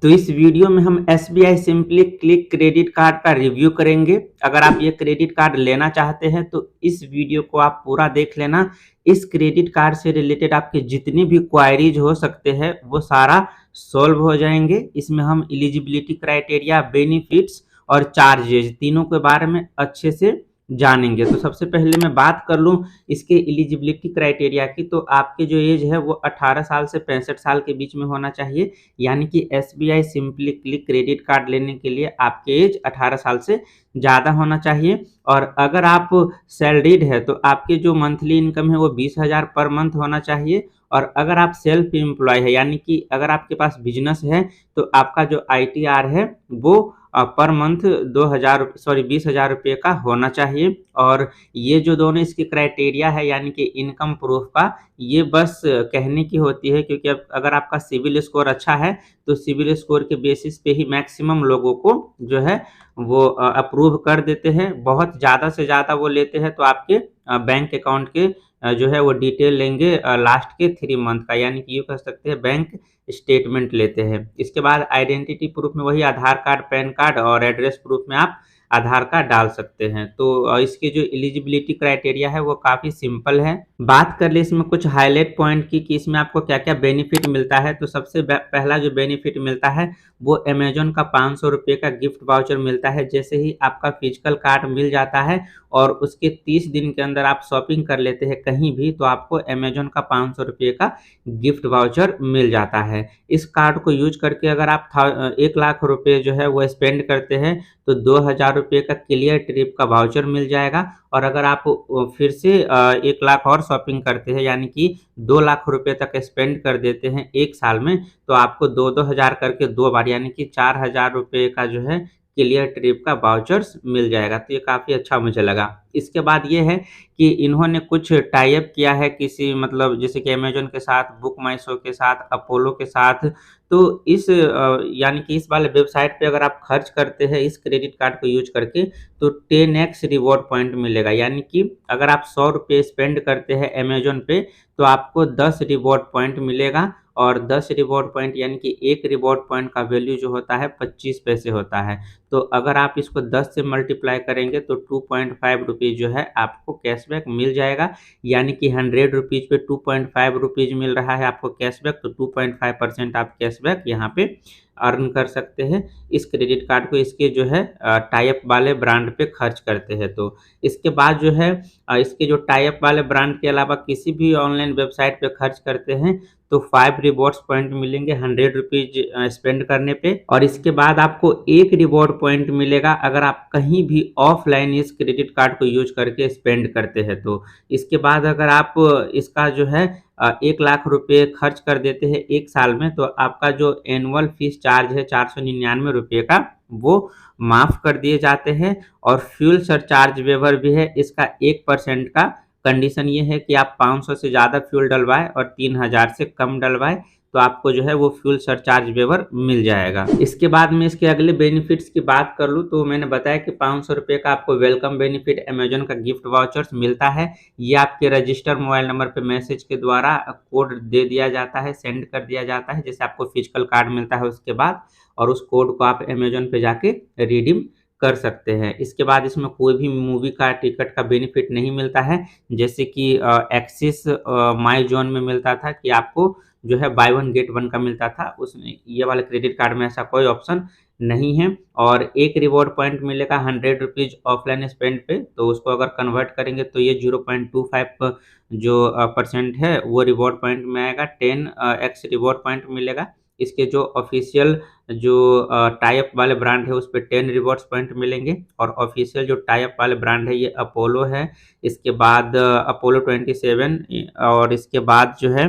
तो इस वीडियो में हम SBI simply click credit card का रिव्यू करेंगे। अगर आप ये क्रेडिट कार्ड लेना चाहते हैं तो इस वीडियो को आप पूरा देख लेना। इस क्रेडिट कार्ड से रिलेटेड आपके जितनी भी क्वायरीज हो सकते हैं वो सारा सॉल्व हो जाएंगे। इसमें हम एलिजिबिलिटी क्राइटेरिया, बेनिफिट्स और चार्जेज तीनों के बारे में अच्छे से जानेंगे। तो सबसे पहले मैं बात कर लूँ इसके एलिजिबिलिटी क्राइटेरिया की, तो आपकी जो एज है वो 18 साल से 65 साल के बीच में होना चाहिए। यानी कि SBI simply click credit card लेने के लिए आपके एज 18 साल से ज़्यादा होना चाहिए। और अगर आप सैलरीड है तो आपकी जो मंथली इनकम है वो 20,000 पर मंथ होना चाहिए। और अगर आप सेल्फ एम्प्लॉय है यानी कि अगर आपके पास बिजनेस है तो आपका जो आईटीआर है वो पर मंथ 20,000 रुपये का होना चाहिए। और ये जो दोनों इसके क्राइटेरिया है यानी कि इनकम प्रूफ का, ये बस कहने की होती है, क्योंकि अब अगर आपका सिविल स्कोर अच्छा है तो सिविल स्कोर के बेसिस पे ही मैक्सिमम लोगों को जो है वो अप्रूव कर देते हैं। बहुत ज़्यादा से ज़्यादा वो लेते हैं तो आपके बैंक अकाउंट के जो है वो डिटेल लेंगे लास्ट के 3 मंथ का, यानी कि ये कह सकते हैं बैंक स्टेटमेंट लेते हैं। इसके बाद आइडेंटिटी प्रूफ में वही आधार कार्ड, पैन कार्ड और एड्रेस प्रूफ में आप आधार कार्ड डाल सकते हैं। तो इसके जो एलिजिबिलिटी क्राइटेरिया है वो काफ़ी सिंपल है। बात कर ले इसमें कुछ हाईलाइट पॉइंट की कि इसमें आपको क्या क्या बेनिफिट मिलता है। तो सबसे पहला जो बेनिफिट मिलता है वो अमेजोन का 500 रुपये का गिफ्ट वाउचर मिलता है। जैसे ही आपका फिजिकल कार्ड मिल जाता है और उसके 30 दिन के अंदर आप शॉपिंग कर लेते हैं कहीं भी, तो आपको अमेजोन का 500 रुपये का गिफ्ट वाउचर मिल जाता है। इस कार्ड को यूज करके अगर आप 1 लाख रुपये जो है वो स्पेंड करते हैं तो 2,000 रुपये का क्लियर ट्रिप का वाउचर मिल जाएगा। और अगर आप फिर से 1 लाख और शॉपिंग करते हैं यानी कि 2 लाख रुपये तक स्पेंड कर देते हैं 1 साल में, तो आपको 2-2 हज़ार करके 2 बार यानी कि 4,000 रुपये का जो है क्लियर ट्रिप का वाउचर्स मिल जाएगा। तो ये काफ़ी अच्छा मुझे लगा। इसके बाद ये है कि इन्होंने कुछ टाई अप किया है किसी, मतलब जैसे कि अमेज़न के साथ, बुक माई शो के साथ, अपोलो के साथ। तो इस यानी कि इस वाले वेबसाइट पे अगर आप खर्च करते हैं इस क्रेडिट कार्ड को यूज करके तो 10x रिवॉर्ड पॉइंट मिलेगा। यानी कि अगर आप 100 रुपये स्पेंड करते हैं अमेज़न पे तो आपको 10 रिवॉर्ड पॉइंट मिलेगा। और 10 रिवॉर्ड पॉइंट यानी कि एक रिवॉर्ड पॉइंट का वैल्यू जो होता है 25 पैसे होता है। तो अगर आप इसको 10 से मल्टीप्लाई करेंगे तो 2.5 रुपीज़ जो है आपको कैशबैक मिल जाएगा। यानी कि 100 रुपीज़ पे 2.5 रुपीज़ मिल रहा है आपको कैशबैक, तो 2.5% आप कैशबैक यहाँ पे अर्न कर सकते हैं इस क्रेडिट कार्ड को इसके जो है टाई अप वाले ब्रांड पे खर्च करते हैं। तो इसके बाद जो है इसके जो टाई अप वाले ब्रांड के अलावा किसी भी ऑनलाइन वेबसाइट पे खर्च करते हैं तो 5 रिवॉर्ड्स पॉइंट मिलेंगे 100 रुपीज़ स्पेंड करने पे। और इसके बाद आपको 1 रिवॉर्ड पॉइंट मिलेगा अगर आप कहीं भी ऑफलाइन इस क्रेडिट कार्ड को यूज करके स्पेंड करते हैं तो। इसके बाद अगर आप इसका जो है 1 लाख रुपये खर्च कर देते हैं 1 साल में तो आपका जो एनुअल फीस चार्ज है 499 रुपये का वो माफ़ कर दिए जाते हैं। और फ्यूल सरचार्ज वेवर भी है, इसका 1% का कंडीशन ये है कि आप 500 से ज़्यादा फ्यूल डलवाएं और 3,000 से कम डलवाएं तो आपको जो है वो फ्यूल सरचार्ज वेवर मिल जाएगा। इसके बाद में इसके अगले बेनिफिट्स की बात कर लूँ तो मैंने बताया कि 500 रुपये का आपको वेलकम बेनिफिट अमेजन का गिफ्ट वाउचर्स मिलता है। ये आपके रजिस्टर मोबाइल नंबर पे मैसेज के द्वारा कोड दे दिया जाता है, सेंड कर दिया जाता है, जैसे आपको फिजिकल कार्ड मिलता है उसके बाद, और उस कोड को आप अमेजन पे जाके रिडीम कर सकते हैं। इसके बाद इसमें कोई भी मूवी का टिकट का बेनिफिट नहीं मिलता है, जैसे कि एक्सिस माई जोन में मिलता था कि आपको जो है बाय वन गेट वन का मिलता था, उसमें ये वाले क्रेडिट कार्ड में ऐसा कोई ऑप्शन नहीं है। और एक रिवॉर्ड पॉइंट मिलेगा 100 रुपीज़ ऑफलाइन स्पेंड पे, तो उसको अगर कन्वर्ट करेंगे तो ये 0.25 जो परसेंट है वो रिवॉर्ड पॉइंट में आएगा। 10x रिवॉर्ड पॉइंट मिलेगा। इसके जो ऑफिशियल जो टाई अप वाले ब्रांड है उस पे 10 रिवॉर्ड्स पॉइंट मिलेंगे। और ऑफिशियल जो टाई अप वाले ब्रांड है ये अपोलो है, इसके बाद अपोलो 27, और इसके बाद जो है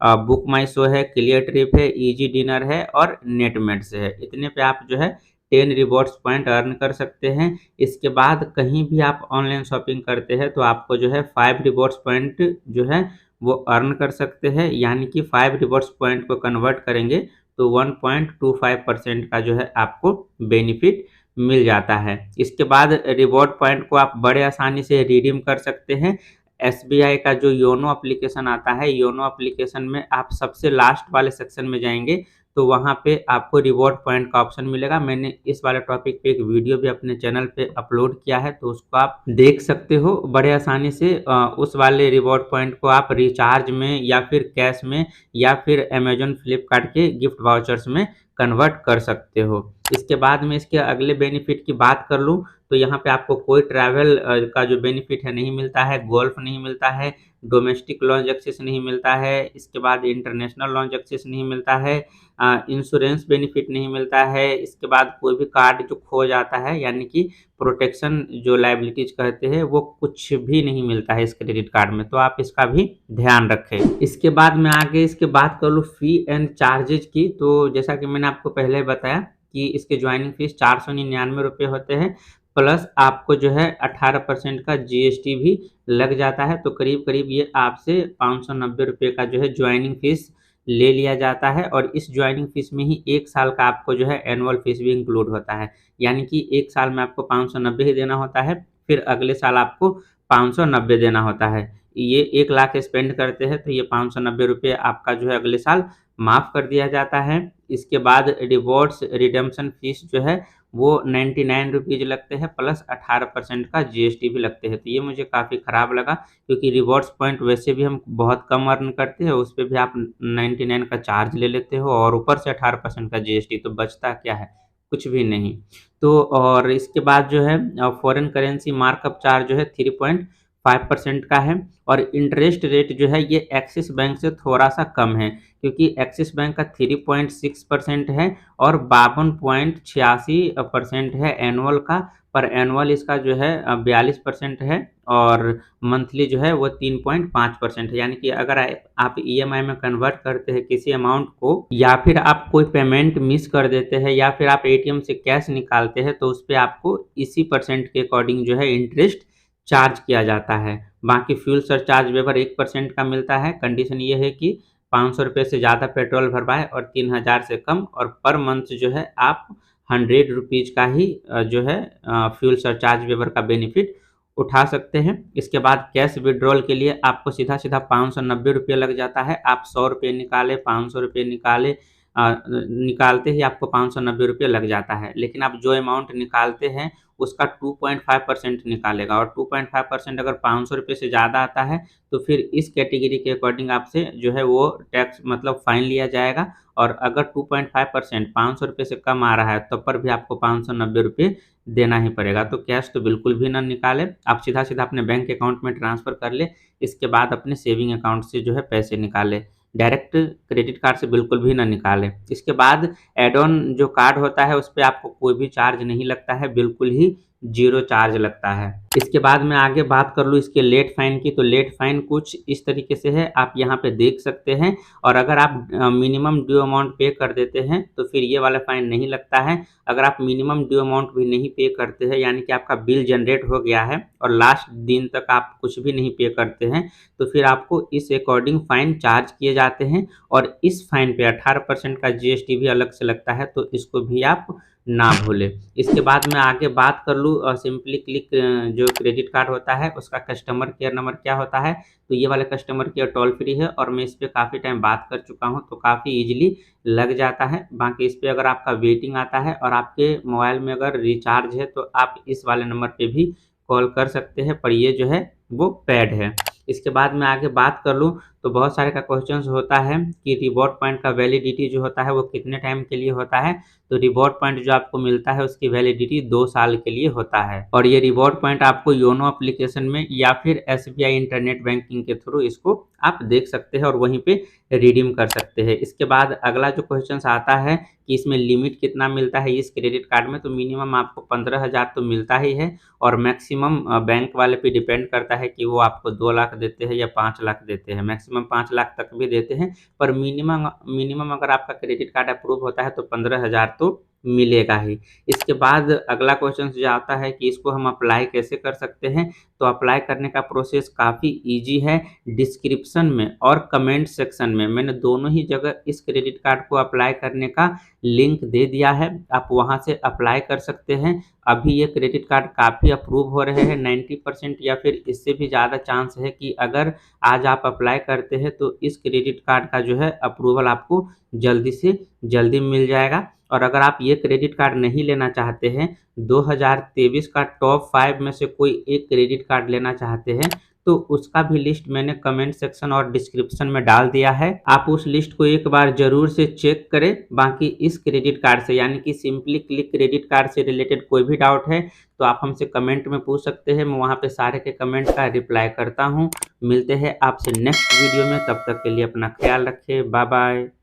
बुक माई शो है, क्लियर ट्रिप है, इजी डिनर है और नेटमेट्स है। इतने पे आप जो है 10 रिवॉर्ड्स पॉइंट अर्न कर सकते हैं। इसके बाद कहीं भी आप ऑनलाइन शॉपिंग करते हैं तो आपको जो है 5 रिवॉर्ड्स पॉइंट जो है वो अर्न कर सकते हैं। यानी कि 5 रिवॉर्ड्स पॉइंट को कन्वर्ट करेंगे तो 1.25% का जो है आपको बेनिफिट मिल जाता है। इसके बाद रिवॉर्ड पॉइंट को आप बड़े आसानी से रिडीम कर सकते हैं। एसबीआई का जो योनो एप्लीकेशन आता है, योनो एप्लीकेशन में आप सबसे लास्ट वाले सेक्शन में जाएंगे तो वहाँ पे आपको रिवॉर्ड पॉइंट का ऑप्शन मिलेगा। मैंने इस वाले टॉपिक पे एक वीडियो भी अपने चैनल पे अपलोड किया है, तो उसको आप देख सकते हो बड़े आसानी से। उस वाले रिवॉर्ड पॉइंट को आप रिचार्ज में या फिर कैश में या फिर अमेजॉन फ्लिपकार्ट के गिफ्ट वाउचर्स में कन्वर्ट कर सकते हो। इसके बाद में इसके अगले बेनिफिट की बात कर लूँ तो यहाँ पे आपको कोई ट्रैवल का जो बेनिफिट है नहीं मिलता है, गोल्फ नहीं मिलता है, डोमेस्टिक लॉन्ज एक्सेस नहीं मिलता है, इसके बाद इंटरनेशनल लॉन्ज एक्सेस नहीं मिलता है, इंश्योरेंस बेनिफिट नहीं मिलता है, इसके बाद कोई भी कार्ड जो खो जाता है यानी कि प्रोटेक्शन जो लायबिलिटीज कहते हैं वो कुछ भी नहीं मिलता है इस क्रेडिट कार्ड में, तो आप इसका भी ध्यान रखें। इसके बाद मैं आगे इसके बात कर लूँ फी एंड चार्जेज की, तो जैसा कि मैंने आपको पहले बताया कि इसके ज्वाइनिंग फीस 499 रुपये होते हैं, प्लस आपको जो है 18% का जीएसटी भी लग जाता है, तो करीब करीब ये आपसे 590 रुपये का जो है ज्वाइनिंग फीस ले लिया जाता है। और इस ज्वाइनिंग फीस में ही 1 साल का आपको जो है एनुअल फीस भी इंक्लूड होता है, यानी कि 1 साल में आपको 590 ही देना होता है, फिर अगले साल आपको 590 देना होता है। ये 1 लाख स्पेंड करते हैं तो ये 590 रुपये आपका जो है अगले साल माफ़ कर दिया जाता है। इसके बाद रिवॉर्ड्स रिडेम्पशन फीस जो है वो 99 रुपीज़ लगते हैं, प्लस 18% का जीएसटी भी लगते हैं, तो ये मुझे काफ़ी ख़राब लगा क्योंकि रिवॉर्ड्स पॉइंट वैसे भी हम बहुत कम अर्न करते हैं, उस पे भी आप 99 का चार्ज ले लेते हो और ऊपर से 18% का जीएसटी, तो बचता क्या है? कुछ भी नहीं। तो और इसके बाद जो है फॉरेन करेंसी मार्कअप चार्ज जो है 3.5% का है, और इंटरेस्ट रेट जो है ये एक्सिस बैंक से थोड़ा-सा कम है, क्योंकि एक्सिस बैंक का 3.6% है और 52.86% है एनुअल का, पर एनुअल इसका जो है 42% है और मंथली जो है वो 3.5% है। यानी कि अगर आप ईएमआई में कन्वर्ट करते हैं किसी अमाउंट को, या फिर आप कोई पेमेंट मिस कर देते हैं, या फिर आप एटीएम से कैश निकालते हैं, तो उस पे आपको इसी परसेंट के अकॉर्डिंग जो है इंटरेस्ट चार्ज किया जाता है। बाकी फ्यूल सरचार्ज वेवर 1% का मिलता है। कंडीशन ये है कि 500 रुपये से ज़्यादा पेट्रोल भरवाएँ और 3000 से कम, और पर मंथ जो है आप 100 रुपीज़ का ही जो है फ्यूल सरचार्ज वेवर का बेनिफिट उठा सकते हैं। इसके बाद कैश विड्रॉल के लिए आपको सीधा-सीधा 590 रुपये लग जाता है। आप 100 रुपये निकालें, 500 रुपये निकालें, निकालते ही आपको 590 रुपये लग जाता है। लेकिन आप जो अमाउंट निकालते हैं उसका 2.5% निकालेगा, और 2.5% अगर 500 रुपये से ज़्यादा आता है तो फिर इस कैटेगरी के अकॉर्डिंग आपसे जो है वो टैक्स मतलब फ़ाइन लिया जाएगा। और अगर 2.5% 500 रुपये से कम आ रहा है तब पर भी आपको 590 रुपये देना ही पड़ेगा। तो कैश तो बिल्कुल भी ना निकालें, आप सीधा-सीधा अपने बैंक अकाउंट में ट्रांसफ़र कर लें, इसके बाद अपने सेविंग अकाउंट से जो है पैसे निकालें। डायरेक्ट क्रेडिट कार्ड से बिल्कुल भी ना निकालें। इसके बाद ऐड ऑन जो कार्ड होता है उस पे आपको कोई भी चार्ज नहीं लगता है, बिल्कुल ही ज़ीरो चार्ज लगता है। इसके बाद मैं आगे बात कर लूँ इसके लेट फ़ाइन की, तो लेट फ़ाइन कुछ इस तरीके से है, आप यहाँ पे देख सकते हैं। और अगर आप मिनिमम ड्यू अमाउंट पे कर देते हैं तो फिर ये वाला फ़ाइन नहीं लगता है। अगर आप मिनिमम ड्यू अमाउंट भी नहीं पे करते हैं, यानी कि आपका बिल जनरेट हो गया है और लास्ट दिन तक आप कुछ भी नहीं पे करते हैं, तो फिर आपको इस अकॉर्डिंग फ़ाइन चार्ज किए जाते हैं, और इस फ़ाइन पे 18% का जीएसटी भी अलग से लगता है, तो इसको भी आप ना भूलें। इसके बाद मैं आगे बात कर लूँ सिंपली क्लिक जो क्रेडिट कार्ड होता है उसका कस्टमर केयर नंबर क्या होता है, तो ये वाला कस्टमर केयर टोल फ्री है और मैं इस पे काफ़ी टाइम बात कर चुका हूँ, तो काफ़ी ईज़िली लग जाता है। बाकी इस पे अगर आपका वेटिंग आता है और आपके मोबाइल में अगर रिचार्ज है तो आप इस वाले नंबर पे भी कॉल कर सकते हैं, पर ये जो है वो पेड है। इसके बाद मैं आगे बात कर लूँ तो बहुत सारे का क्वेश्चंस होता है कि रिवॉर्ड पॉइंट का वैलिडिटी जो होता है वो कितने टाइम के लिए होता है, तो रिवॉर्ड पॉइंट जो आपको मिलता है उसकी वैलिडिटी 2 साल के लिए होता है, और ये रिवॉर्ड पॉइंट आपको योनो एप्लीकेशन में या फिर एसबीआई इंटरनेट बैंकिंग के थ्रू इसको आप देख सकते हैं और वहीं पे रिडीम कर सकते हैं। इसके बाद अगला जो क्वेश्चंस आता है कि इसमें लिमिट कितना मिलता है इस क्रेडिट कार्ड में, तो मिनिमम आपको 15,000 तो मिलता ही है, और मैक्सिमम बैंक वाले पे डिपेंड करता है कि वो आपको 2 लाख देते हैं या 5 लाख देते हैं, मैक्सिमम 5 लाख तक भी देते हैं, पर मिनिमम अगर आपका क्रेडिट कार्ड अप्रूव होता है तो 15,000 तो मिलेगा ही। इसके बाद अगला क्वेश्चन जो आता है कि इसको हम अप्लाई कैसे कर सकते हैं, तो अप्लाई करने का प्रोसेस काफ़ी ईजी है। डिस्क्रिप्शन में और कमेंट सेक्शन में मैंने दोनों ही जगह इस क्रेडिट कार्ड को अप्लाई करने का लिंक दे दिया है, आप वहां से अप्लाई कर सकते हैं। अभी ये क्रेडिट कार्ड काफ़ी अप्रूव हो रहे हैं, 90% या फिर इससे भी ज़्यादा चांस है कि अगर आज आप अप्लाई करते हैं तो इस क्रेडिट कार्ड का जो है अप्रूवल आपको जल्दी से जल्दी मिल जाएगा। और अगर आप ये क्रेडिट कार्ड नहीं लेना चाहते हैं, 2023 का टॉप 5 में से कोई एक क्रेडिट कार्ड लेना चाहते हैं, तो उसका भी लिस्ट मैंने कमेंट सेक्शन और डिस्क्रिप्शन में डाल दिया है। आप उस लिस्ट को एक बार जरूर से चेक करें। बाकी इस क्रेडिट कार्ड से यानी कि सिंपली क्लिक क्रेडिट कार्ड से रिलेटेड कोई भी डाउट है तो आप हमसे कमेंट में पूछ सकते हैं। मैं वहाँ पे सारे के कमेंट का रिप्लाई करता हूँ। मिलते हैं आपसे नेक्स्ट वीडियो में, तब तक के लिए अपना ख्याल रखें। Bye bye.